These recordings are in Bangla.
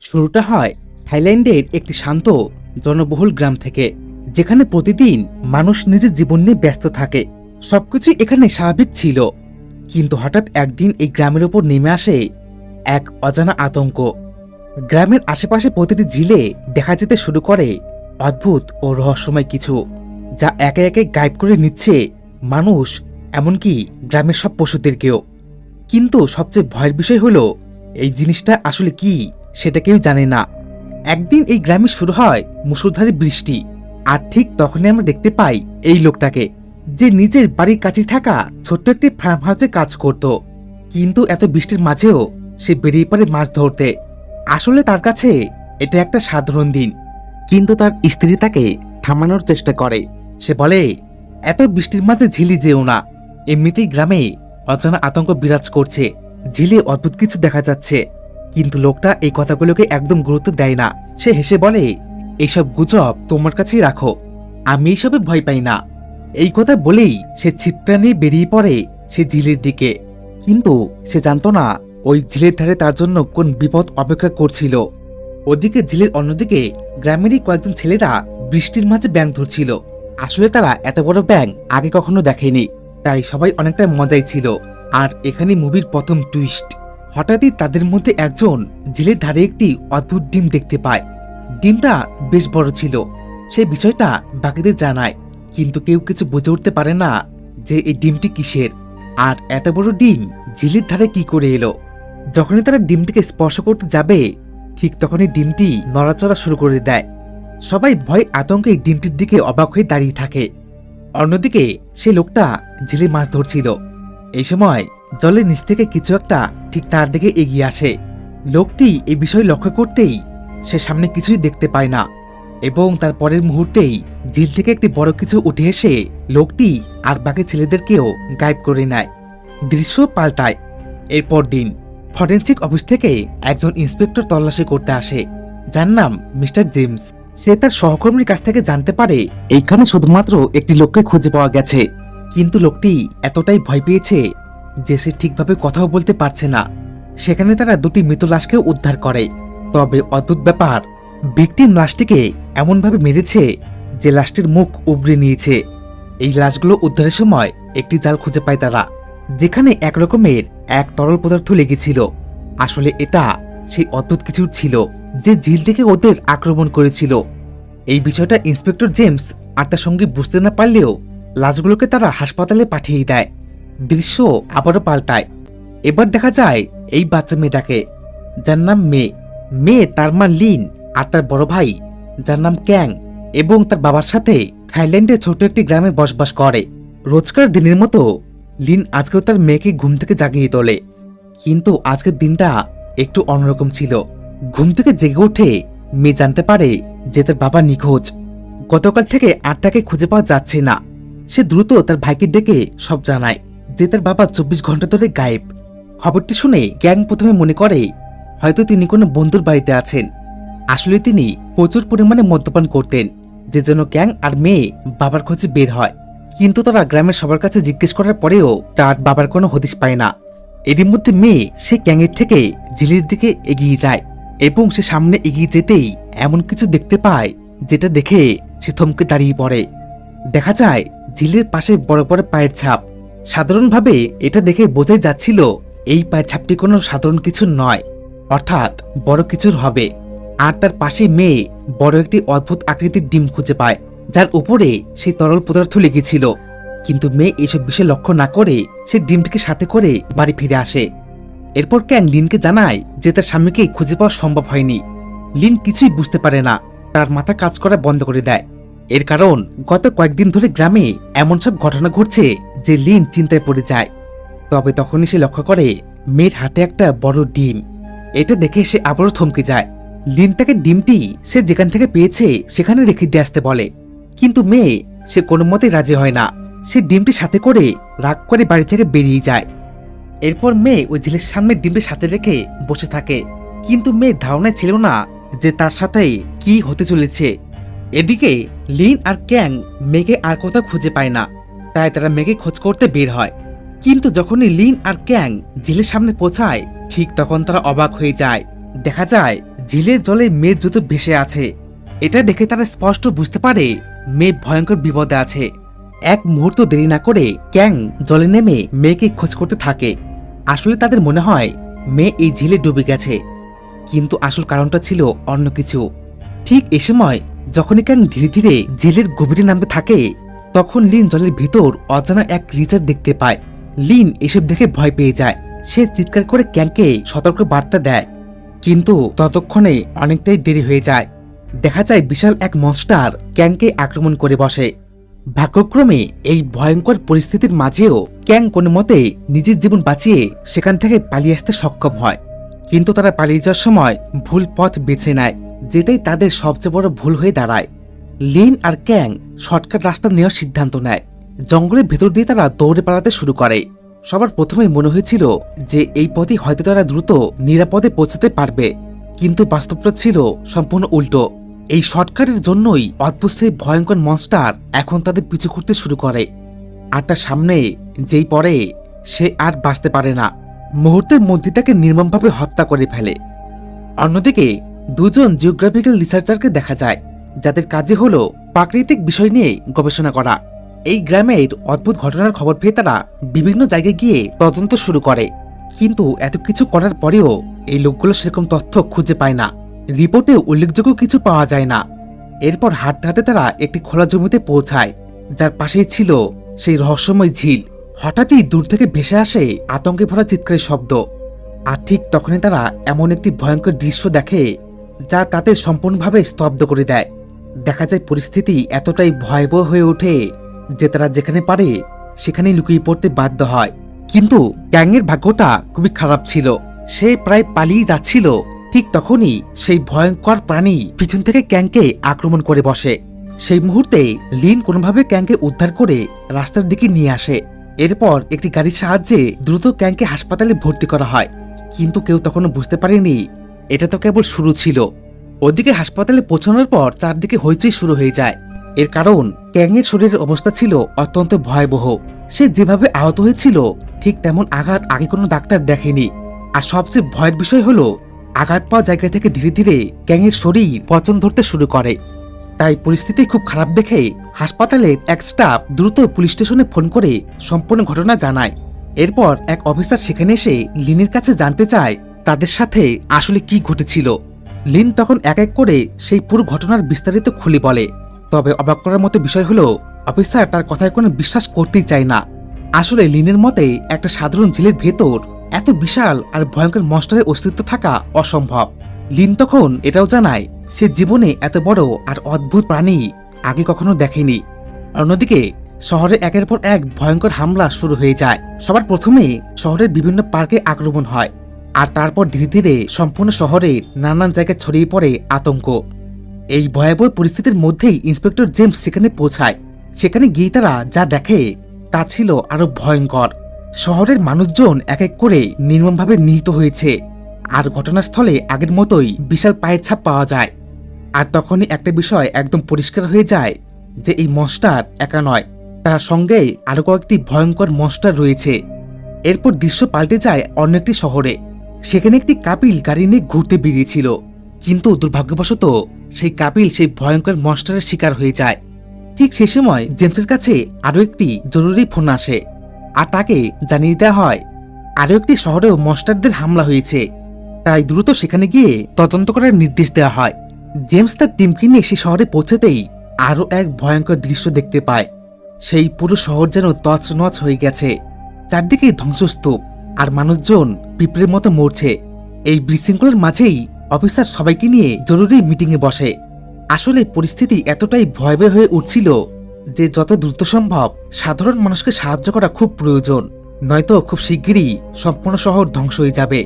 শুরুটা হয় থাইল্যান্ডের একটি শান্ত জনবহুল গ্রাম থেকে, যেখানে প্রতিদিন মানুষ নিজের জীবন নিয়ে ব্যস্ত থাকে। সবকিছু এখানে স্বাভাবিক ছিল, কিন্তু হঠাৎ একদিন এই গ্রামের ওপর নেমে আসে এক অজানা আতঙ্ক। গ্রামের আশেপাশে প্রতিটি ঝিলে দেখা যেতে শুরু করে অদ্ভুত ও রহস্যময় কিছু, যা একে একে গায়েব করে নিচ্ছে মানুষ, এমনকি গ্রামের সব পশুদেরকেও। কিন্তু সবচেয়ে ভয়ের বিষয় হলো এই জিনিসটা আসলে কি সেটা কেউ জানে না। একদিন এই গ্রামে শুরু হয় মুষলধারে বৃষ্টি, আর ঠিক তখনই আমরা দেখতে পাই এই লোকটাকে, যে নিজের বাড়ির কাছে থাকা ছোট্ট একটি ফার্ম হাউসে কাজ করত। কিন্তু এত বৃষ্টির মাঝেও সে বেরিয়ে পড়ে মাছ ধরতে। আসলে তার কাছে এটা একটা সাধারণ দিন, কিন্তু তার স্ত্রী তাকে থামানোর চেষ্টা করে। সে বলে, এত বৃষ্টির মাঝে ঝিলি যেও না, এমনিতেই গ্রামে অজানা আতঙ্ক বিরাজ করছে, ঝিলে অদ্ভুত কিছু দেখা যাচ্ছে। কিন্তু লোকটা এই কথাগুলোকে একদম গুরুত্ব দেয় না। সে হেসে বলে, এইসব গুজব তোমার কাছেই রাখো, আমি এইসবে ভয় পাই না। এই কথা বলেই সে ছিপটা নিয়ে বেরিয়ে পড়ে সে ঝিলের দিকে। কিন্তু সে জানতো না ওই ঝিলের ধারে তার জন্য কোন বিপদ অপেক্ষা করছিল। ওদিকে ঝিলের অন্যদিকে গ্রামেরই কয়েকজন ছেলেরা বৃষ্টির মাঝে ব্যাঙ ধরছিল। আসলে তারা এত বড় ব্যাঙ আগে কখনো দেখেনি, তাই সবাই অনেকটা মজাই ছিল। আর এখানে মুভির প্রথম টুইস্ট। হঠাৎই তাদের মধ্যে একজন ঝিলের ধারে একটি অদ্ভুত ডিম দেখতে পায়। ডিমটা বেশ বড় ছিল। সেই বিষয়টা বাকিদের জানায়, কিন্তু কেউ কিছু বুঝে উঠতে পারে না যে এই ডিমটি কিসের, আর এত বড় ডিম ঝিলের ধারে কি করে এলো। যখনই তারা ডিমটিকে স্পর্শ করতে যাবে, ঠিক তখনই ডিমটি নড়াচড়া শুরু করে দেয়। সবাই ভয় আতঙ্কে ডিমটির দিকে অবাক হয়ে দাঁড়িয়ে থাকে। অন্যদিকে সে লোকটা ঝিলে মাছ ধরছিল। এই সময় জলের নিচ থেকে কিছু একটা ঠিক তার দিকে এগিয়ে আসে। লোকটি এই বিষয় লক্ষ্য করতেই সে সামনে কিছুই দেখতে পায় না, এবং তার পরের মুহূর্তেই ঝিল থেকে একটি বড় কিছু উঠে এসে লোকটি আর বাকি ছেলেদেরকেও গায়েব করে নেয়। দৃশ্য পাল্টায়। এরপর দিন ফরেন্সিক অফিস থেকে একজন ইন্সপেক্টর তল্লাশি করতে আসে, যার নাম মিস্টার জেমস। সে তার সহকর্মীর কাছ থেকে জানতে পারে এইখানে শুধুমাত্র একটি লোককে খুঁজে পাওয়া গেছে, কিন্তু লোকটি এতটাই ভয় পেয়েছে যে সে ঠিকভাবে কথাও বলতে পারছে না। সেখানে তারা দুটি মৃত লাশকেও উদ্ধার করে। তবে অদ্ভুত ব্যাপার, ভিকটিম লাশটিকে এমনভাবে মেরেছে যে লাশটির মুখ উবড়ে নিয়েছে। এই লাশগুলো উদ্ধারের সময় একটি জাল খুঁজে পায় তারা, যেখানে এক রকমের এক তরল পদার্থ লেগেছিল। আসলে এটা সেই অদ্ভুত কিছু ছিল যে ঝিল থেকে ওদের আক্রমণ করেছিল। এই বিষয়টা ইন্সপেক্টর জেমস আর তার সঙ্গে বুঝতে না পারলেও লাশগুলোকে তারা হাসপাতালে পাঠিয়ে দেয়। দৃশ্য আবারও পাল্টায়। এবার দেখা যায় এই বাচ্চা মেয়েটাকে, যার নাম মেয়ে তার মা লিন আর তার বড় ভাই যার নাম ক্যাং এবং তার বাবার সাথে থাইল্যান্ডের ছোট একটি গ্রামে বসবাস করে। রোজকার দিনের মতো লিন আজকেও তার মেয়েকে ঘুম থেকে জাগিয়ে তোলে, কিন্তু আজকের দিনটা একটু অন্যরকম ছিল। ঘুম থেকে জেগে উঠে মেয়ে জানতে পারে যে তার বাবা নিখোঁজ। গতকাল থেকে আর তাকে খুঁজে পাওয়া যাচ্ছে না। সে দ্রুত তার ভাইকে ডেকে সব জানায় যে তার বাবা 24 ঘন্টা ধরে গায়েব। খবরটি শুনে গ্যাং প্রথমে মনে করে হয়তো তিনি কোনো বন্ধুর বাড়িতে আছেন। আসলে তিনি প্রচুর পরিমাণে মদ্যপান করতেন, যে জন্য গ্যাং আর মেয়ে বাবার খোঁজে বের হয়। কিন্তু তারা গ্রামের সবার কাছে জিজ্ঞেস করার পরেও তার বাবার কোনো হদিশ পায় না। এরই মধ্যে মেয়ে সে গ্যাংয়ের থেকে ঝিলের দিকে এগিয়ে যায়, এবং সে সামনে এগিয়ে যেতেই এমন কিছু দেখতে পায় যেটা দেখে সে থমকে দাঁড়িয়ে পড়ে। দেখা যায় ঝিলের পাশে বড় বড় পায়ের ছাপ। সাধারণভাবে এটা দেখে বোঝাই যাচ্ছিল এই পায়ের ছাপটি কোনো সাধারণ কিছু নয়, অর্থাৎ বড় কিছুর হবে। আর তার পাশে মেয়ে বড় একটি অদ্ভুত আকৃতির ডিম খুঁজে পায়, যার উপরে সেই তরল পদার্থ লেগেছিল। কিন্তু মেয়ে এসব বিষয় লক্ষ্য না করে সে ডিমটিকে সাথে করে বাড়ি ফিরে আসে। এরপর ক্যাং লিনকে জানায় যে তার স্বামীকে খুঁজে পাওয়া সম্ভব হয়নি। লিন কিছুই বুঝতে পারে না, তার মাথা কাজ করা বন্ধ করে দেয়। এর কারণ গত কয়েকদিন ধরে গ্রামে এমন সব ঘটনা ঘটছে যে লিন চিন্তায় পড়ে যায়। তবে তখনই সে লক্ষ্য করে মেয়ের হাতে একটা বড় ডিম। এটা দেখে সে আবারও থমকে যায়। লিন তাকে ডিমটি সে যেখান থেকে পেয়েছে সেখানে রেখে দিয়ে আসতে বলে, কিন্তু মেয়ে সে কোনো মতেই রাজি হয় না। সে ডিমটি সাথে করে রাগ করে বাড়ি থেকে বেরিয়ে যায়। এরপর মেয়ে ওই ঝিলের সামনে ডিমটি সাথে রেখে বসে থাকে, কিন্তু মেয়ের ধারণায় ছিল না যে তার সাথে কি হতে চলেছে। এদিকে লিন আর ক্যাং মেয়েকে আর কোথাও খুঁজে পায় না, তাই তারা মেয়েকে খোঁজ করতে বের হয়। কিন্তু যখনই লিন আর ক্যাং ঝিলের সামনে পৌঁছায়, ঠিক তখন তারা অবাক হয়ে যায়। দেখা যায় ঝিলের জলে মেয়ের জুতো ভেসে আছে। এটা দেখে তারা স্পষ্ট বুঝতে পারে মেয়ে ভয়ঙ্কর বিপদে আছে। এক মুহূর্ত দেরি না করে ক্যাং জলে নেমে মেয়েকে খোঁজ করতে থাকে। আসলে তাদের মনে হয় মেয়ে এই ঝিলে ডুবে গেছে, কিন্তু আসল কারণটা ছিল অন্য কিছু। ঠিক এ সময় যখনই ক্যাং ধীরে ধীরে ঝিলের গভীরে নামতে থাকে, তখন লিন জলের ভিতর অজানা এক ক্রিচার দেখতে পায়। লিন এসব দেখে ভয় পেয়ে যায়। সে চিৎকার করে ক্যাংকে সতর্ক বার্তা দেয়, কিন্তু ততক্ষণে অনেকটাই দেরি হয়ে যায়। দেখা যায় বিশাল এক মনস্টার ক্যাংকে আক্রমণ করে বসে। ভাগ্যক্রমে এই ভয়ঙ্কর পরিস্থিতির মাঝেও ক্যাং কোনো মতে নিজের জীবন বাঁচিয়ে সেখান থেকে পালিয়ে আসতে সক্ষম হয়। কিন্তু তারা পালিয়ে যাওয়ার সময় ভুল পথ বেছে নেয়, যেটাই তাদের সবচেয়ে বড় ভুল হয়ে দাঁড়ায়। লিন আর ক্যাং শর্টকাট রাস্তা নেওয়ার সিদ্ধান্ত নেয়। জঙ্গলের ভেতর দিয়ে তারা দৌড়ে পালাতে শুরু করে। সবার প্রথমে মনে হয়েছিল যে এই পথে হয়তো তারা দ্রুত নিরাপদে পৌঁছাতে পারবে, কিন্তু বাস্তবটা ছিল সম্পূর্ণ উল্টো। এই শর্টকাটের জন্যই অদ্ভুত সেই ভয়ঙ্কর মনস্টার এখন তাদের পিছু করতে শুরু করে। আর তার সামনে যেই পড়ে সে আর বাঁচতে পারে না, মুহূর্তের মধ্যে তাকে নির্মমভাবে হত্যা করে ফেলে। অন্যদিকে দুজন জিওগ্রাফিক্যাল রিসার্চারকে দেখা যায়, যাদের কাজে হলো প্রাকৃতিক বিষয় নিয়ে গবেষণা করা। এই গ্রামের অদ্ভুত ঘটনার খবর পেয়ে তারা বিভিন্ন জায়গায় গিয়ে তদন্ত শুরু করে, কিন্তু এত কিছু করার পরেও এই লোকগুলো সেরকম তথ্য খুঁজে পায় না। রিপোর্টে উল্লেখযোগ্য কিছু পাওয়া যায় না। এরপর হাঁটতে হাঁটতে তারা একটি খোলা জমিতে পৌঁছায়, যার পাশেই ছিল সেই রহস্যময় ঝিল। হঠাৎই দূর থেকে ভেসে আসে আতঙ্কে ভরা চিৎকারের শব্দ। আর ঠিক তখনই তারা এমন একটি ভয়ঙ্কর দৃশ্য দেখে যা তাদের সম্পূর্ণভাবে স্তব্ধ করে দেয়। দেখা যায় পরিস্থিতি এতটাই ভয়াবহ হয়ে ওঠে যে তারা যেখানে পারে সেখানেই লুকিয়ে পড়তে বাধ্য হয়। কিন্তু ক্যাংয়ের ভাগ্যটা খুবই খারাপ ছিল। সে প্রায় পালিয়ে যাচ্ছিল, ঠিক তখনই সেই ভয়ঙ্কর প্রাণী পিছন থেকে ক্যাংকে আক্রমণ করে বসে। সেই মুহূর্তে লিন কোনোভাবে ক্যাংকে উদ্ধার করে রাস্তার দিকে নিয়ে আসে। এরপর একটি গাড়ির সাহায্যে দ্রুত ক্যাংকে হাসপাতালে ভর্তি করা হয়, কিন্তু কেউ তখনও বুঝতে পারেনি এটা তো কেবল শুরু ছিল। ওদিকে হাসপাতালে পৌঁছানোর পর চারদিকে হইচই শুরু হয়ে যায়। এর কারণ ক্যাংয়ের শরীরের অবস্থা ছিল অত্যন্ত ভয়াবহ। সে যেভাবে আহত হয়েছিল ঠিক তেমন আঘাত আগে কোনো ডাক্তার দেখেনি। আর সবচেয়ে ভয়ের বিষয় হলো আঘাত পাওয়া জায়গা থেকে ধীরে ধীরে ক্যাংয়ের শরীর পচন ধরতে শুরু করে। তাই পরিস্থিতি খুব খারাপ দেখে হাসপাতালের এক স্টাফ দ্রুত পুলিশ স্টেশনে ফোন করে সম্পূর্ণ ঘটনা জানায়। এরপর এক অফিসার সেখানে এসে লিনের কাছে জানতে চায় তাদের সাথে আসলে কি ঘটেছিল। লিন তখন এক এক করে সেই পুরো ঘটনার বিস্তারিত খুলে বলে। তবে অবাক করার মতো বিষয় হলো অফিসার তার কথায় কোনো বিশ্বাস করতেই চায় না। আসলে লিনের মতে একটা সাধারণ ঝিলের ভেতর এত বিশাল আর ভয়ঙ্কর মনস্টারের অস্তিত্ব থাকা অসম্ভব। লিন তখন এটাও জানায় সে জীবনে এত বড় আর অদ্ভুত প্রাণী আগে কখনো দেখেনি। অন্যদিকে শহরে একের পর এক ভয়ঙ্কর হামলা শুরু হয়ে যায়। সবার প্রথমে শহরের বিভিন্ন পার্কে আক্রমণ হয়, আর তারপর ধীরে ধীরে সম্পূর্ণ শহরের নানান জায়গায় ছড়িয়ে পড়ে আতঙ্ক। এই ভয়াবহ পরিস্থিতির মধ্যেই ইন্সপেক্টর জেমস সেখানে পৌঁছায়। সেখানে গিয়ে তারা যা দেখে তা ছিল আরো ভয়ঙ্কর। শহরের মানুষজন এক এক করে নির্মমভাবে নিহত হয়েছে, আর ঘটনাস্থলে আগের মতোই বিশাল পায়ের ছাপ পাওয়া যায়। আর তখনই একটা বিষয় একদম পরিষ্কার হয়ে যায় যে এই মনস্টার একা নয়, তার সঙ্গে আরো কয়েকটি ভয়ঙ্কর মনস্টার রয়েছে। এরপর দৃশ্য পাল্টে যায় অন্য একটি শহরে। সেখানে একটি কাপিল গাড়ি নিয়ে ঘুরতে বেরিয়েছিল, কিন্তু দুর্ভাগ্যবশত সেই কাপিল সেই ভয়ঙ্কর মনস্টারের শিকার হয়ে যায়। ঠিক সে সময় জেমসের কাছে আরো একটি জরুরি ফোন আসে, আর তাকে জানিয়ে দেওয়া হয় আরো একটি শহরেও মনস্টারদের হামলা হয়েছে। তাই দ্রুত সেখানে গিয়ে তদন্ত করার নির্দেশ দেওয়া হয়। জেমস তার টিমকে নিয়ে সে শহরে পৌঁছাতেই আরো এক ভয়ঙ্কর দৃশ্য দেখতে পায়। সেই পুরো শহর যেন তছনছ হয়ে গেছে, চারদিকে ধ্বংসস্তূপ, আর মানুষজন পিঁপড়ের মতো মরছে। এই বিশৃঙ্খলার মাঝেই অফিসার সবাইকে নিয়ে জরুরি মিটিংয়ে বসে। আসলে পরিস্থিতি এতটাই ভয়াবহ হয়ে উঠছিল যে যত দ্রুত সম্ভব সাধারণ মানুষকে সাহায্য করা খুব প্রয়োজন, নয়তো খুব শিগগিরই সম্পূর্ণ শহর ধ্বংস হয়ে যাবে।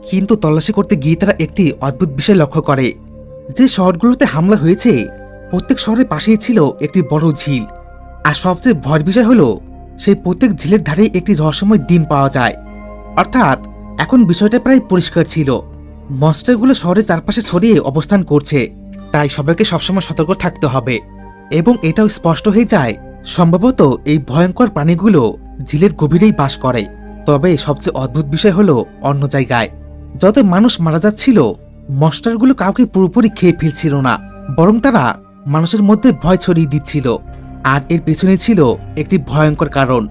কিন্তু তল্লাশি করতে গিয়ে তারা একটি অদ্ভুত বিষয় লক্ষ্য করে। যে শহরগুলোতে হামলা হয়েছে প্রত্যেক শহরের পাশেই ছিল একটি বড় ঝিল, আর সবচেয়ে ভয়ের বিষয় হলো সেই প্রত্যেক ঝিলের ধারে একটি রহস্যময় ডিম পাওয়া যায়। অর্থাৎ এখন বিষয়টা প্রায় পরিষ্কার ছিল, মনস্টারগুলো শহরের চারপাশে ছড়িয়ে অবস্থান করছে। তাই সবাইকে সবসময় সতর্ক থাকতে হবে। এবং এটাও স্পষ্ট হয়ে যায় সম্ভবত এই ভয়ঙ্কর প্রাণীগুলো ঝিলের গভীরেই বাস করে। তবে সবচেয়ে অদ্ভুত বিষয় হলো অন্য জায়গায় যত মানুষ মারা যাচ্ছিল মনস্টারগুলো কাউকে পুরোপুরি খেয়ে ফেলছিল না, বরং তারা মানুষের মধ্যে ভয় ছড়িয়ে দিচ্ছিল। আর এর পেছনে ছিল একটি ভয়ঙ্কর কারণ,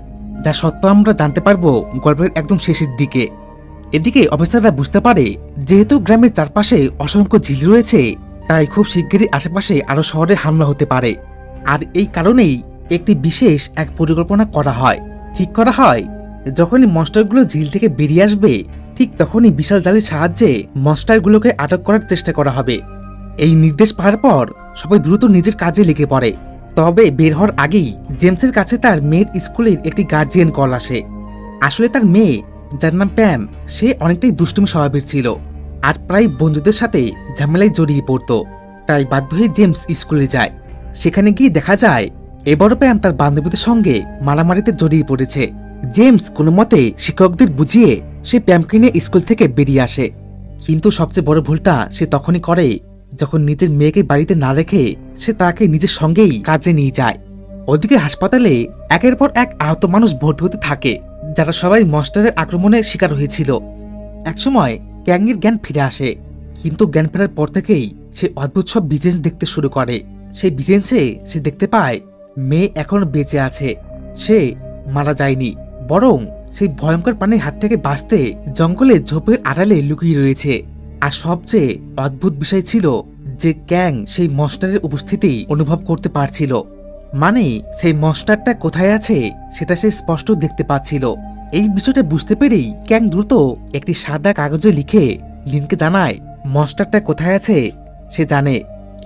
যা সত্য আমরা জানতে পারবো গল্পের একদম শেষের দিকে। এদিকে অফিসাররা বুঝতে পারে যেহেতু গ্রামের চারপাশে অসংখ্য ঝিল রয়েছে, তাই খুব শিগগিরই আশেপাশে আরো শহরে হামলা হতে পারে। আর এই কারণেই একটি বিশেষ এক পরিকল্পনা করা হয়। ঠিক করা হয় যখনই মনস্টারগুলো ঝিল থেকে বেরিয়ে আসবে, ঠিক তখনই বিশাল জালের সাহায্যে মনস্টারগুলোকে আটক করার চেষ্টা করা হবে। এই নির্দেশ পাওয়ার পর সবাই দ্রুত নিজের কাজে লেগে পড়ে। তবে বের হওয়ার আগেই জেমসের কাছে তার মেয়ের স্কুলের একটি গার্জিয়ান কল আসে। আসলে তার মেয়ে, যার নাম প্যাম, সে অনেকটাই দুষ্টুমি স্বভাবের ছিল আর প্রায় বন্ধুদের সাথে ঝামেলায় জড়িয়ে পড়তো। তাই বাধ্য হয়ে জেমস স্কুলে যায়। সেখানে গিয়ে দেখা যায় এবারও প্যাম তার বান্ধবীদের সঙ্গে মারামারিতে জড়িয়ে পড়েছে। জেমস কোনো মতে শিক্ষকদের বুঝিয়ে সে প্যামকে নিয়ে স্কুল থেকে বেরিয়ে আসে। কিন্তু সবচেয়ে বড় ভুলটা সে তখনই করে যখন নিজের মেয়েকে বাড়িতে না রেখে সে তাকে নিজের সঙ্গেই কাজে নিয়ে যায়। ওদিকে হাসপাতালে একের পর এক আহত মানুষ ভর্তি হতে থাকে, যারা সবাই মনস্টারের আক্রমণের শিকার হয়েছিল। একসময় ক্যাংয়ের জ্ঞান ফিরে আসে, কিন্তু জ্ঞান ফেরার পর থেকেই সে অদ্ভুত সব বিজনেস দেখতে শুরু করে। সেই বিজনেসে সে দেখতে পায় মেয়ে এখনো বেঁচে আছে, সে মারা যায়নি, বরং সেই ভয়ঙ্কর প্রাণীর হাত থেকে বাঁচতে জঙ্গলে ঝোপের আড়ালে লুকিয়ে রয়েছে। আর সবচেয়ে অদ্ভুত বিষয় ছিল যে ক্যাং সেই মনস্টারের উপস্থিতি অনুভব করতে পারছিল। মানে সেই মনস্টারটা কোথায় আছে সেটা সে স্পষ্ট দেখতে পাচ্ছিল। এই বিষয়টা বুঝতে পেরেই ক্যাং দ্রুত একটি সাদা কাগজে লিখে লিনকে জানায় মনস্টারটা কোথায় আছে সে জানে।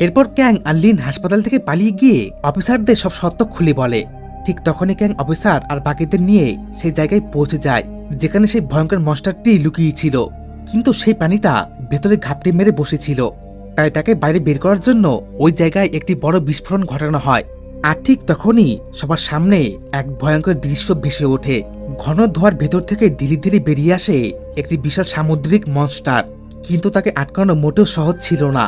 এরপর ক্যাং আর লিন হাসপাতাল থেকে পালিয়ে গিয়ে অফিসারদের সব সত্য খুলে বলে। ঠিক তখনই ক্যাং অফিসার আর বাকিদের নিয়ে সেই জায়গায় পৌঁছে যায় যেখানে সেই ভয়ঙ্কর মনস্টারটি লুকিয়েছিল। কিন্তু সেই প্রাণীটা ভেতরে ঘাপটি মেরে বসেছিল, তাই তাকে বাইরে বের করার জন্য ওই জায়গায় একটি বড় বিস্ফোরণ ঘটানো হয়। আর ঠিক তখনই সবার সামনে এক ভয়ঙ্কর দৃশ্য ভেসে ওঠে। ঘন ধোঁয়ার ভেতর থেকে ধীরে ধীরে বেরিয়ে আসে একটি বিশাল সামুদ্রিক মনস্টার। কিন্তু তাকে আটকানো মোটেও সহজ ছিল না।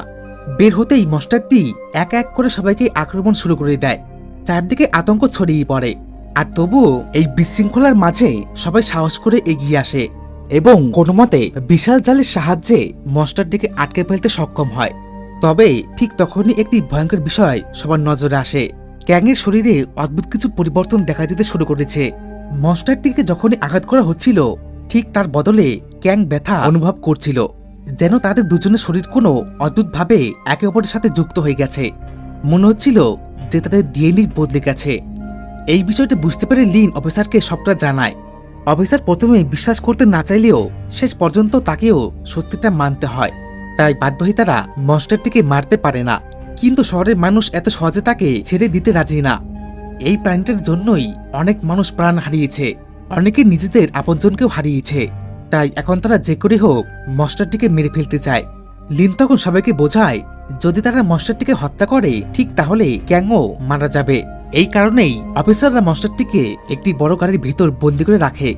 বের হতেই মনস্টারটি এক এক করে সবাইকে আক্রমণ শুরু করে দেয়। চারদিকে আতঙ্ক ছড়িয়ে পড়ে। আর তবুও এই বিশৃঙ্খলার মাঝে সবাই সাহস করে এগিয়ে আসে এবং কোনো মতে বিশাল জালের সাহায্যে মনস্টারটিকে আটকে ফেলতে সক্ষম হয়। তবে ঠিক তখনই একটি ভয়ঙ্কর বিষয় সবার নজরে আসে। ক্যাংয়ের শরীরে অদ্ভুত কিছু পরিবর্তন দেখা যেতে শুরু করেছে। মনস্টারটিকে যখনই আঘাত করা হচ্ছিল, ঠিক তার বদলে ক্যাং ব্যথা অনুভব করছিল, যেন তাদের দুজনের শরীর কোনো অদ্ভুতভাবে একে অপরের সাথে যুক্ত হয়ে গেছে। মনে হচ্ছিল যে তাদের ডিএনএ বদলে গেছে। এই বিষয়টা বুঝতে পেরে লিন অফিসারকে সবটা জানায়। অফিসার প্রথমে বিশ্বাস করতে না চাইলেও শেষ পর্যন্ত তাকেও সত্যিটা মানতে হয়। তাই বাধ্য হয়ে তারা মনস্টারটিকে মারতে পারে না। কিন্তু শহরের মানুষ এত সহজে তাকে ছেড়ে দিতে রাজি না। এই প্রাণীটার জন্যই অনেক মানুষ প্রাণ হারিয়েছে, অনেকে নিজেদের আপনজনকেও হারিয়েছে। তাই এখন তারা যে করে হোক মনস্টারটিকে মেরে ফেলতে চায়। লিন তখন সবাইকে বোঝায় যদি তারা মনস্টারটিকে হত্যা করে ঠিক তাহলে ক্যাংও মারা যাবে। এই কারণেই অফিসাররা মনস্টারটিকে একটি বড় গাড়ির ভিতর বন্দি করে রাখে।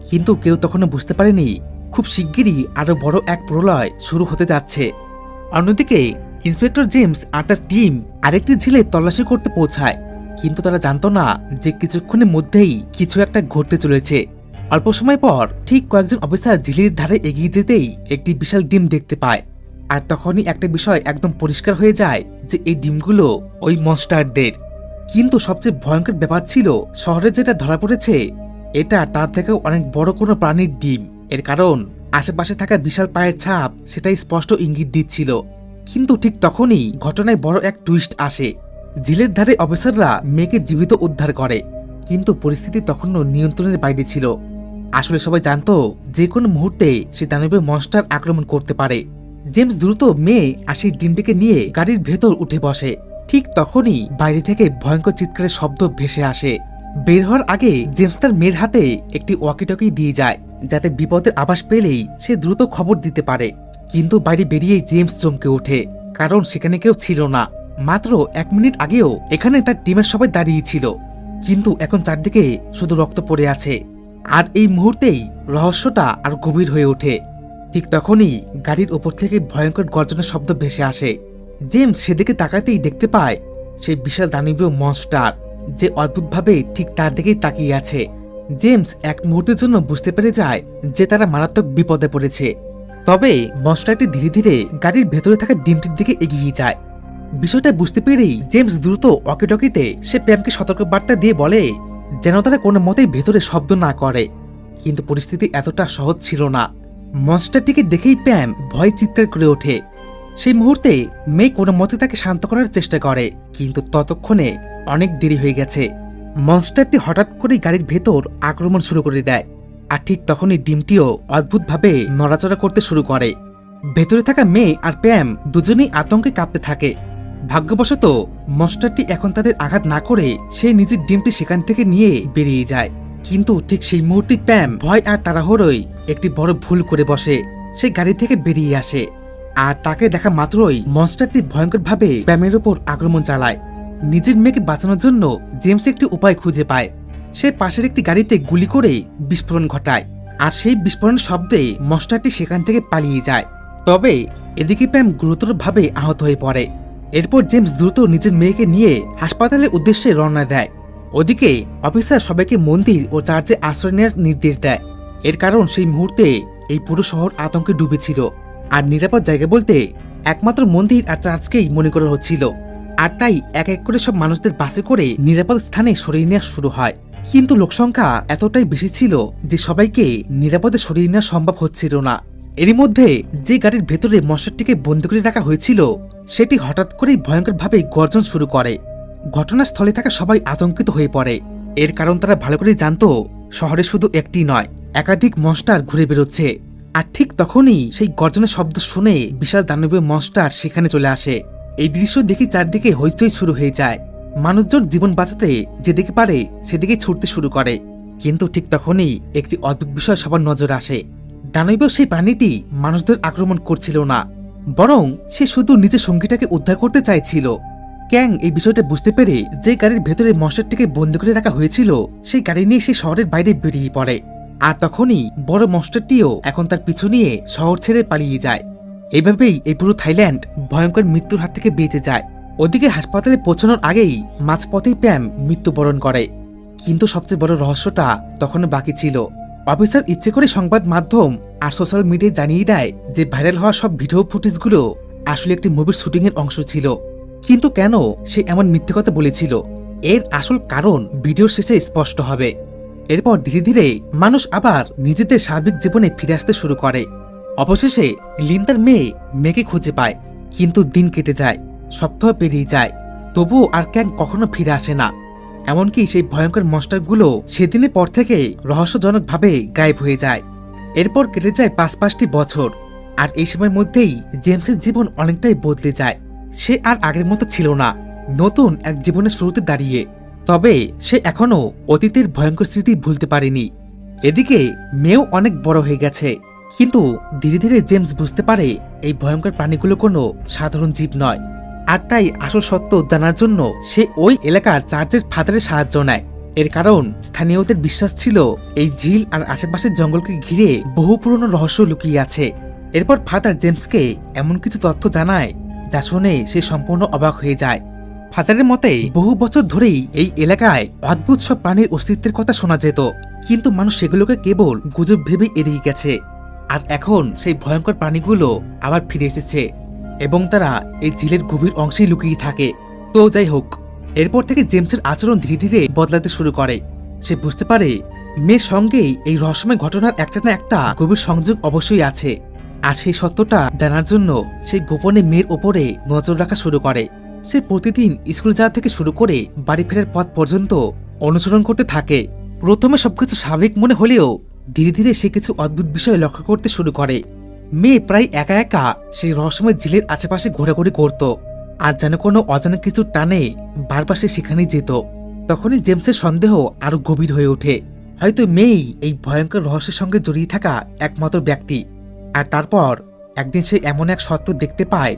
কিন্তু কেউ তখনও বুঝতে পারেনি খুব শিগগিরই আরো বড় এক প্রলয় শুরু হতে যাচ্ছে। অন্যদিকে ইন্সপেক্টর জেমস আর তার টিম আরেকটি ঝিলে তল্লাশি করতে পৌঁছায়, কিন্তু তারা জানতো না যে কিছুক্ষণের মধ্যেই কিছু একটা ঘটতে চলেছে। অল্প সময় পর ঠিক কয়েকজন অফিসার ঝিলের ধারে এগিয়ে যেতেই একটি বিশাল ডিম দেখতে পায়। আর তখনই একটা বিষয় একদম পরিষ্কার হয়ে যায় যে এই ডিমগুলো ওই মনস্টারদের। কিন্তু সবচেয়ে ভয়ঙ্কর ব্যাপার ছিল শহরে যেটা ধরা পড়েছে এটা তার থেকেও অনেক বড় কোনো প্রাণীর ডিম। এর কারণ আশেপাশে থাকা বিশাল পায়ের ছাপ সেটাই স্পষ্ট ইঙ্গিত দিচ্ছিল। কিন্তু ঠিক তখনই ঘটনায় বড় এক টুইস্ট আসে। ঝিলের ধারে অফিসাররা মেয়েকে জীবিত উদ্ধার করে, কিন্তু পরিস্থিতি তখনও নিয়ন্ত্রণের বাইরে ছিল। আসলে সবাই জানতো যে কোনো মুহূর্তে সে দানবীয় মনস্টার আক্রমণ করতে পারে। জেমস দ্রুত মেয়ে আর সেই ডিমটিকে নিয়ে গাড়ির ভেতর উঠে বসে। ঠিক তখনই বাইরে থেকে ভয়ঙ্কর চিৎকারের শব্দ ভেসে আসে। বের হওয়ার আগে জেমস তার মেয়ের হাতে একটি ওয়াকিটকি দিয়ে যায়, যাতে বিপদের আভাস পেলেই সে দ্রুত খবর দিতে পারে। কিন্তু বাইরে বেরিয়েই জেমস চমকে ওঠে, কারণ সেখানে কেউ ছিল না। মাত্র 1 মিনিট আগেও এখানে তার টিমের সবাই দাঁড়িয়েছিল, কিন্তু এখন চারদিকে শুধু রক্ত পড়ে আছে। আর এই মুহূর্তেই রহস্যটা আর গভীর হয়ে ওঠে। ঠিক তখনই গাড়ির ওপর থেকে ভয়ঙ্কর গর্জনের শব্দ ভেসে আসে। জেমস সেদিকে তাকাতেই দেখতে পায় সেই বিশাল দানবীয় মনস্টার, যে অদ্ভুতভাবে ঠিক তার দিকেই তাকিয়ে আছে। জেমস এক মুহূর্তের জন্য বুঝতে পেরে যায় যে তারা মারাত্মক বিপদে পড়েছে। তবে মনস্টারটি ধীরে ধীরে গাড়ির ভেতরে থাকা ডিমটির দিকে এগিয়ে যায়। বিষয়টা বুঝতে পেরেই জেমস দ্রুত অকিটকিতে সে প্যামকে সতর্কবার্তা দিয়ে বলে যেন তারা কোনো মতেই ভেতরে শব্দ না করে। কিন্তু পরিস্থিতি এতটা সহজ ছিল না। মনস্টারটিকে দেখেই প্যাম ভয় চিৎকার করে ওঠে। সেই মুহূর্তে মেয়ে কোনো মতে তাকে শান্ত করার চেষ্টা করে, কিন্তু ততক্ষণে অনেক দেরি হয়ে গেছে। মনস্টারটি হঠাৎ করেই গাড়ির ভেতর আক্রমণ শুরু করে দেয়, আর ঠিক তখনই ডিমটিও অদ্ভুতভাবে নড়াচড়া করতে শুরু করে। ভেতরে থাকা মেয়ে আর প্যাম দুজনেই আতঙ্কে কাঁপতে থাকে। ভাগ্যবশত মনস্টারটি এখন তাদের আঘাত না করে সে নিজের ডিমটি সেখান থেকে নিয়ে বেরিয়ে যায়। কিন্তু ঠিক সেই মুহূর্তে প্যাম ভয় আর তাড়াহুড়োয় একটি বড় ভুল করে বসে। সে গাড়ি থেকে বেরিয়ে আসে, আর তাকে দেখা মাত্রই মনস্টারটি ভয়ঙ্করভাবে প্যামের উপর আক্রমণ চালায়। নিজের মেয়েকে বাঁচানোর জন্য জেমস একটি উপায় খুঁজে পায়। সে পাশের একটি গাড়িতে গুলি করে বিস্ফোরণ ঘটায়, আর সেই বিস্ফোরণ শব্দে মনস্টারটি সেখান থেকে পালিয়ে যায়। তবে এদিকে প্যাম গুরুতরভাবে আহত হয়ে পড়ে। এরপর জেমস দ্রুত নিজের মেয়েকে নিয়ে হাসপাতালের উদ্দেশ্যে রওনা দেয়। ওদিকে অফিসার সবাইকে মন্দির ও চার্চে আশ্রয় নেওয়ার নির্দেশ দেয়। এর কারণ সেই মুহূর্তে এই পুরো শহর আতঙ্কে ডুবেছিল, আর নিরাপদ জায়গা বলতে একমাত্র মন্দির আর চার্চকেই মনে করা হচ্ছিল। আর তাই এক এক করে সব মানুষদের বাসে করে নিরাপদ স্থানে সরিয়ে নেওয়া শুরু হয়। কিন্তু লোকসংখ্যা এতটাই বেশি ছিল যে সবাইকে নিরাপদে সরিয়ে নেওয়া সম্ভব হচ্ছিল না। এরই মধ্যে যে গাড়ির ভেতরে মশারটিকে বন্দি করে রাখা হয়েছিল সেটি হঠাৎ করেই ভয়ঙ্করভাবে গর্জন শুরু করে। ঘটনাস্থলে থাকা সবাই আতঙ্কিত হয়ে পড়ে। এর কারণ তারা ভালো করে জানত শহরে শুধু একটি নয়, একাধিক মনস্টার ঘুরে বেরোচ্ছে। আর ঠিক তখনই সেই গর্জনের শব্দ শুনে বিশাল দানবীয় মনস্টার সেখানে চলে আসে। এই দৃশ্য দেখে চারদিকে হইচই শুরু হয়ে যায়। মানুষজন জীবন বাঁচাতে যেদিকে পারে সেদিকে ছুটতে শুরু করে। কিন্তু ঠিক তখনই একটি অদ্ভুত বিষয় সবার নজর আসে। দানবীয় সেই প্রাণীটি মানুষদের আক্রমণ করছিল না, বরং সে শুধু নিজের সঙ্গীটাকে উদ্ধার করতে চাইছিল। ক্যাং এই বিষয়টা বুঝতে পেরে যে গাড়ির ভেতরে মনস্টারটিকে বন্দি করে রাখা হয়েছিল সেই গাড়ি নিয়ে সে শহরের বাইরে বেরিয়ে পড়ে। আর তখনই বড় মনস্টারটিও এখন তার পিছু নিয়ে শহর ছেড়ে পালিয়ে যায়। এইভাবেই এই পুরো থাইল্যান্ড ভয়ঙ্কর মৃত্যুর হাত থেকে বেঁচে যায়। ওদিকে হাসপাতালে পৌঁছানোর আগেই মাঝপথেই প্যাম মৃত্যুবরণ করে। কিন্তু সবচেয়ে বড় রহস্যটা তখনও বাকি ছিল। অফিসার ইচ্ছে করে সংবাদ মাধ্যম আর সোশ্যাল মিডিয়ায় জানিয়ে দেয় যে ভাইরাল হওয়া সব ভিডিও ফুটেজগুলো আসলে একটি মুভির শুটিংয়ের অংশ ছিল। কিন্তু কেন সে এমন মিথ্যে কথা বলেছিল, এর আসল কারণ ভিডিওর শেষে স্পষ্ট হবে। এরপর ধীরে ধীরে মানুষ আবার নিজেদের স্বাভাবিক জীবনে ফিরে আসতে শুরু করে। অবশেষে লিন তার মেয়েকে খুঁজে পায়। কিন্তু দিন কেটে যায়, সপ্তাহ পেরিয়ে যায়, তবুও আর ক্যাং কখনো ফিরে আসে না। এমনকি সেই ভয়ঙ্কর মনস্টারগুলো সেদিনের পর থেকে রহস্যজনকভাবে গায়েব হয়ে যায়। এরপর কেটে যায় ৫টি বছর, আর এই সময়ের মধ্যেই জেমসের জীবন অনেকটাই বদলে যায়। সে আর আগের মতো ছিল না, নতুন এক জীবনের শুরুতে দাঁড়িয়ে। তবে সে এখনো অতীতের ভয়ঙ্কর স্মৃতি ভুলতে পারেনি। এদিকে মেয়েও অনেক বড় হয়ে গেছে। কিন্তু ধীরে ধীরে জেমস বুঝতে পারে এই ভয়ঙ্কর প্রাণীগুলো কোনো সাধারণ জীব নয়। আর তাই আসল সত্য জানার জন্য সে ওই এলাকার চার্চের ফাদারের সাহায্য নেয়। এর কারণ স্থানীয়দের বিশ্বাস ছিল এই ঝিল আর আশেপাশের জঙ্গলকে ঘিরে বহু পুরনো রহস্য লুকিয়ে আছে। এরপর ফাদার জেমসকে এমন কিছু তথ্য জানায় যা শুনে সে সম্পূর্ণ অবাক হয়ে যায়। ফাদারের মতে বহু বছর ধরেই এই এলাকায় অদ্ভুত সব প্রাণীর অস্তিত্বের কথা শোনা যেত, কিন্তু মানুষ সেগুলোকে কেবল গুজব ভেবে এড়িয়ে গেছে। আর এখন সেই ভয়ঙ্কর প্রাণীগুলো আবার ফিরে এসেছে, এবং তারা এই ঝিলের গভীর অংশেই লুকিয়ে থাকে। তো যাই হোক, এরপর থেকে জেমসের আচরণ ধীরে ধীরে বদলাতে শুরু করে। সে বুঝতে পারে মেয়ের সঙ্গেই এই রহস্যময় ঘটনার একটা না একটা গভীর সংযোগ অবশ্যই আছে। আর সেই সত্যটা জানার জন্য সে গোপনে মেয়ের ওপরে নজর রাখা শুরু করে। সে প্রতিদিন স্কুল যাওয়া থেকে শুরু করে বাড়ি ফেরার পথ পর্যন্ত অনুসরণ করতে থাকে। প্রথমে সবকিছু স্বাভাবিক মনে হলেও ধীরে ধীরে সে কিছু অদ্ভুত বিষয় লক্ষ্য করতে শুরু করে। মেয়ে প্রায় একা একা সেই রহস্যময় ঝিলের আশেপাশে ঘোরাঘুরি করত, আর যেন কোনো অজানা কিছু টানে বারবার সে সেখানেই যেত। তখনই জেমসের সন্দেহ আরো গভীর হয়ে ওঠে। হয়তো মেয়েই এই ভয়ঙ্কর রহস্যের সঙ্গে জড়িয়ে থাকা একমাত্র ব্যক্তি। আর তারপর একদিন সে এমন এক সত্য দেখতে পায়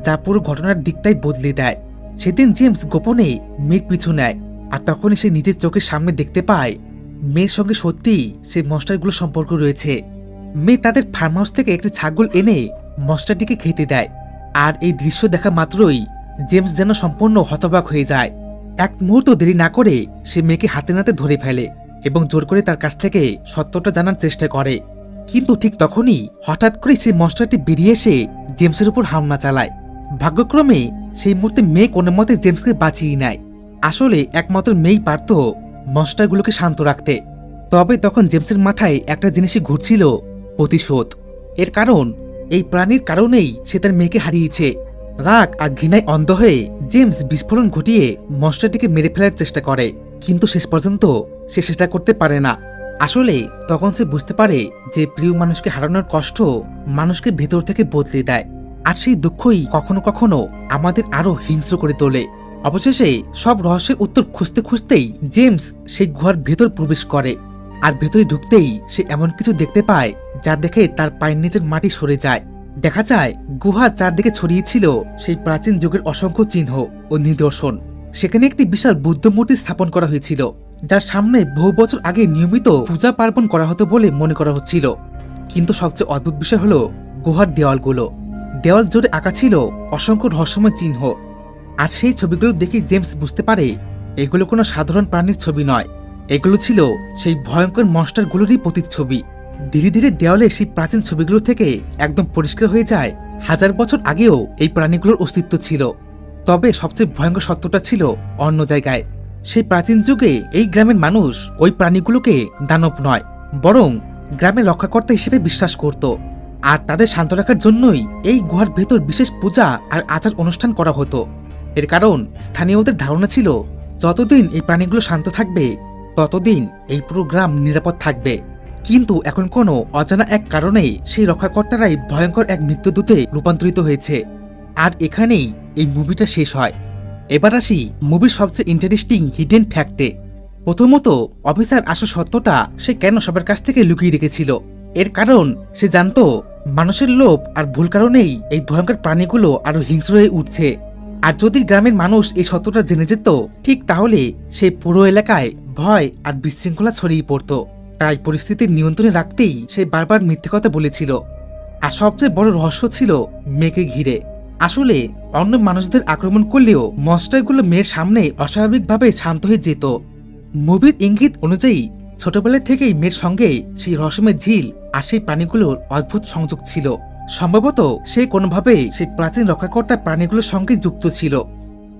যা পুরো ঘটনার দিকটাই বদলে দেয়। সেদিন জেমস গোপনে মেয়ের পিছু নেয়, আর তখনই সে নিজের চোখের সামনে দেখতে পায় মেয়ের সঙ্গে সত্যিই সেই মনস্টারগুলো সম্পর্ক রয়েছে। মেয়ে তাদের ফার্ম হাউস থেকে একটি ছাগল এনে মনস্টারটিকে খেতে দেয়। আর এই দৃশ্য দেখা মাত্রই জেমস যেন সম্পূর্ণ হতবাক হয়ে যায়। এক মুহূর্ত দেরি না করে সে মেয়েকে হাতে নাতে ধরে ফেলে এবং জোর করে তার কাছ থেকে সত্যটা জানার চেষ্টা করে। কিন্তু ঠিক তখনই হঠাৎ করে সেই মনস্টারটি বেরিয়ে এসে জেমসের উপর হামলা চালায়। ভাগ্যক্রমে সেই মুহূর্তে মেয়ে কোনো মতে জেমসকে বাঁচিয়ে নেয়। আসলে একমাত্র মেয়েই পারত মনস্টারগুলোকে শান্ত রাখতে। তবে তখন জেমসের মাথায় একটা জিনিসই ঘুরছিল, প্রতিশোধ। এর কারণ এই প্রাণীর কারণেই সে তার মেয়েকে হারিয়েছে। রাগ আর ঘৃণায় অন্ধ হয়ে জেমস বিস্ফোরণ ঘটিয়ে মনস্টারটিকে মেরে ফেলার চেষ্টা করে, কিন্তু শেষ পর্যন্ত সে সেটা করতে পারে না। আসলে তখন সে বুঝতে পারে যে প্রিয় মানুষকে হারানোর কষ্ট মানুষকে ভেতর থেকে বদলে দেয়, আর সেই দুঃখই কখনো কখনো আমাদের আরো হিংস্র করে তোলে। অবশেষে সব রহস্যের উত্তর খুঁজতে খুঁজতেই জেমস সেই গুহার ভেতর প্রবেশ করে, আর ভেতরে ঢুকতেই সে এমন কিছু দেখতে পায় যা দেখে তার পায়ের নিচের মাটি সরে যায়। দেখা যায় গুহার চারদিকে ছড়িয়েছিল সেই প্রাচীন যুগের অসংখ্য চিহ্ন ও নিদর্শন। সেখানে একটি বিশাল বুদ্ধ মূর্তি স্থাপন করা হয়েছিল, যার সামনে বহু বছর আগে নিয়মিত পূজা পার্বণ করা হতো বলে মনে করা হচ্ছিল। কিন্তু সবচেয়ে অদ্ভুত বিষয় হলো গুহার দেওয়ালগুলো। দেওয়াল জুড়ে আঁকা ছিল অসংখ্য রহস্যময় চিহ্ন, আর সেই ছবিগুলো দেখে জেমস বুঝতে পারে এগুলো কোনো সাধারণ প্রাণীর ছবি নয়, এগুলো ছিল সেই ভয়ঙ্কর মনস্টারগুলোরই প্রতিচ্ছবি। ধীরে ধীরে দেওয়ালে সেই প্রাচীন ছবিগুলো থেকে একদম পরিষ্কার হয়ে যায় হাজার বছর আগেও এই প্রাণীগুলোর অস্তিত্ব ছিল। তবে সবচেয়ে ভয়ঙ্কর সত্যটা ছিল অন্য জায়গায়। সেই প্রাচীন যুগে এই গ্রামের মানুষ ওই প্রাণীগুলোকে দানব নয়, বরং গ্রামের রক্ষাকর্তা হিসেবে বিশ্বাস করত, আর তাদের শান্ত রাখার জন্যই এই গুহার ভেতর বিশেষ পূজা আর আচার অনুষ্ঠান করা হতো। এর কারণ স্থানীয়দের ধারণা ছিল যতদিন এই প্রাণীগুলো শান্ত থাকবে ততদিন এই পুরো গ্রাম নিরাপদ থাকবে। কিন্তু এখন কোনো অজানা এক কারণে সেই রক্ষাকর্তারাই ভয়ঙ্কর এক মৃত্যুদূতে রূপান্তরিত হয়েছে। আর এখানেই এই মুভিটা শেষ হয়। এবার আসি মুভির সবচেয়ে ইন্টারেস্টিং হিডেন ফ্যাক্টে। প্রথমত, অফিসার আসল সত্যটা সে কেন সবার কাছ থেকে লুকিয়ে রেখেছিল। এর কারণ সে জানতো মানুষের লোভ আর ভুল কারণেই এই ভয়ঙ্কর প্রাণীগুলো আরো হিংস্র হয়ে উঠছে। আর যদি গ্রামের মানুষ এই সত্যটা জেনে যেত, ঠিক তাহলে সেই পুরো এলাকায় ভয় আর বিশৃঙ্খলা ছড়িয়ে পড়ত। তাই পরিস্থিতির নিয়ন্ত্রণে রাখতেই সে বারবার মিথ্যে কথা বলেছিল। আর সবচেয়ে বড় রহস্য ছিল মেয়েকে ঘিরে। আসলে অন্য মানুষদের আক্রমণ করলেও মনস্টারগুলো মেয়ের সামনে অস্বাভাবিকভাবে শান্ত হয়ে যেত। মুভির ইঙ্গিত অনুযায়ী ছোটবেলা থেকেই মেয়ের সঙ্গে সেই রহস্যময় ঝিল আর সেই প্রাণীগুলোর অদ্ভুত সংযোগ ছিল। সম্ভবত সে কোনোভাবে সেই প্রাচীন রক্ষাকর্তা প্রাণীগুলোর সঙ্গে যুক্ত ছিল।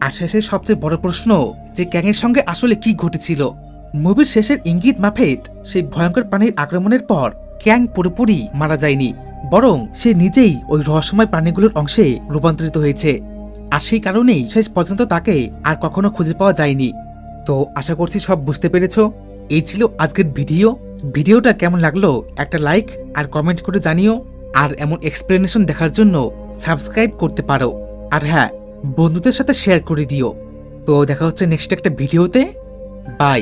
আর শেষের সবচেয়ে বড় প্রশ্ন, যে ক্যাংয়ের সঙ্গে আসলে কি ঘটেছিল। মুভির শেষের ইঙ্গিত মাফিক সেই ভয়ঙ্কর প্রাণীর আক্রমণের পর ক্যাং পুরোপুরি মারা যায়নি, বরং সে নিজেই ওই রহস্যময় প্রাণীগুলোর অংশে রূপান্তরিত হয়েছে। আর সেই কারণেই শেষ পর্যন্ত তাকে আর কখনো খুঁজে পাওয়া যায়নি। তো আশা করছি সব বুঝতে পেরেছ। এই ছিল আজকের ভিডিওটা কেমন লাগলো একটা লাইক আর কমেন্ট করে জানিও। আর এমন এক্সপ্লেনেশন দেখার জন্য সাবস্ক্রাইব করতে পারো। আর হ্যাঁ, বন্ধুদের সাথে শেয়ার করে দিও। তো দেখা হচ্ছে নেক্সট একটা ভিডিওতে। বাই।